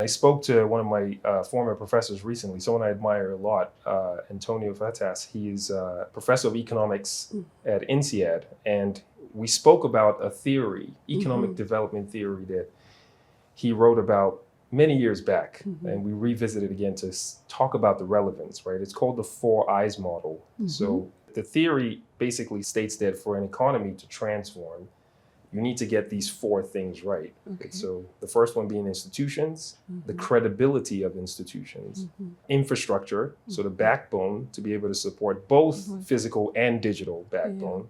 I spoke to one of my former professors recently, someone I admire a lot, Antonio Fatas. He is a professor of economics at INSEAD, and we spoke about a theory, economic development theory, that he wrote about many years back, and we revisited again to talk about the relevance, right? It's called the 4 Eyes model. So the theory basically states that for an economy to transform, you need to get these 4 things right. Okay. So the first one being institutions, the credibility of institutions, infrastructure, so the backbone to be able to support both physical and digital backbone,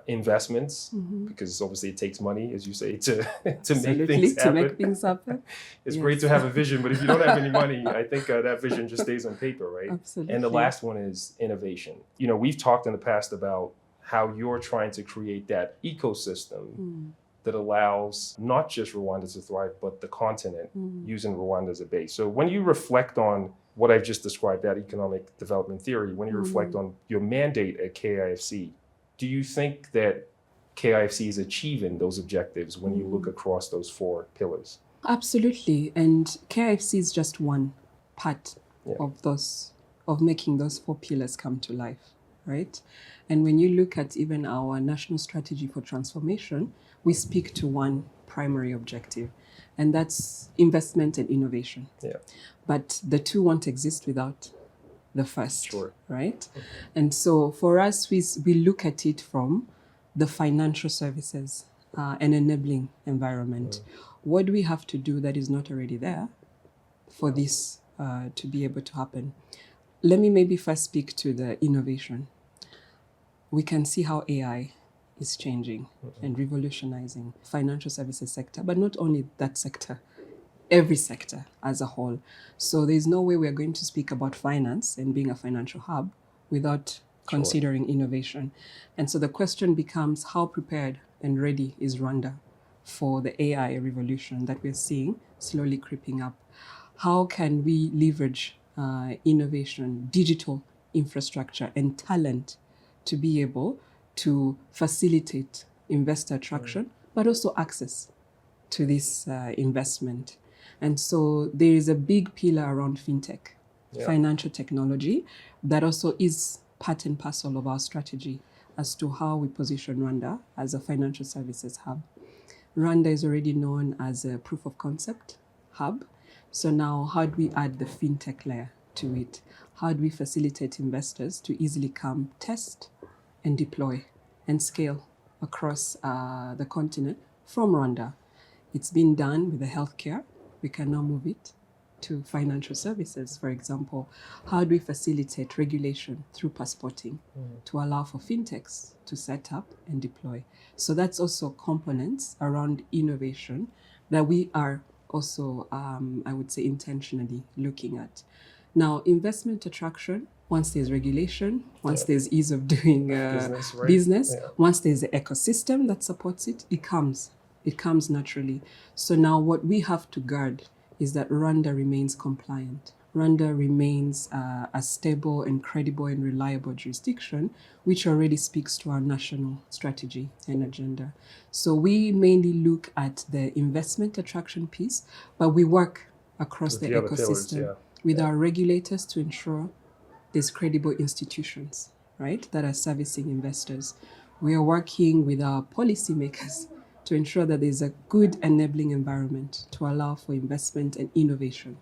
investments, because obviously it takes money, as you say, to make things happen. To make things happen. It's great to have a vision, but if you don't have any money, I think that vision just stays on paper, right? Absolutely. And the last one is innovation. You know, we've talked in the past about how you're trying to create that ecosystem that allows not just Rwanda to thrive, but the continent, using Rwanda as a base. So when you reflect on what I've just described, that economic development theory, when you reflect on your mandate at KIFC, do you think that KIFC is achieving those objectives when you look across those 4 pillars? Absolutely. And KIFC is just one part of making those 4 pillars come to life, right? And when you look at even our national strategy for transformation, we speak to one primary objective, and that's investment and innovation. Yeah. But the 2 won't exist without the first, Sure. right? And so for us, we look at it from the financial services and enabling environment. What do we have to do that is not already there for this to be able to happen? Let me maybe first speak to the innovation. We can see how AI is changing and revolutionizing financial services sector, but not only that sector, every sector as a whole. So there's no way we're going to speak about finance and being a financial hub without considering innovation. And so the question becomes, how prepared and ready is Rwanda for the AI revolution that we're seeing slowly creeping up? How can we leverage innovation, digital infrastructure, and talent to be able to facilitate investor attraction, but also access to this investment? And so there is a big pillar around fintech, financial technology, that also is part and parcel of our strategy as to how we position Rwanda as a financial services hub. Rwanda is already known as a proof of concept hub. So now how do we add the fintech layer to it? How do we facilitate investors to easily come test and deploy and scale across the continent from Rwanda? It's been done with the healthcare. We can now move it to financial services, for example. How do we facilitate regulation through passporting to allow for fintechs to set up and deploy? So that's also components around innovation that we are also, I would say, intentionally looking at. Now, investment attraction, once there's regulation, once there's ease of doing business, once there's an ecosystem that supports it, it comes naturally. So now what we have to guard is that Rwanda remains compliant. Rwanda remains a stable and credible and reliable jurisdiction, which already speaks to our national strategy and agenda. So we mainly look at the investment attraction piece, but we work across the ecosystem with our regulators to ensure there's credible institutions, right, that are servicing investors. We are working with our policymakers to ensure that there's a good enabling environment to allow for investment and innovation.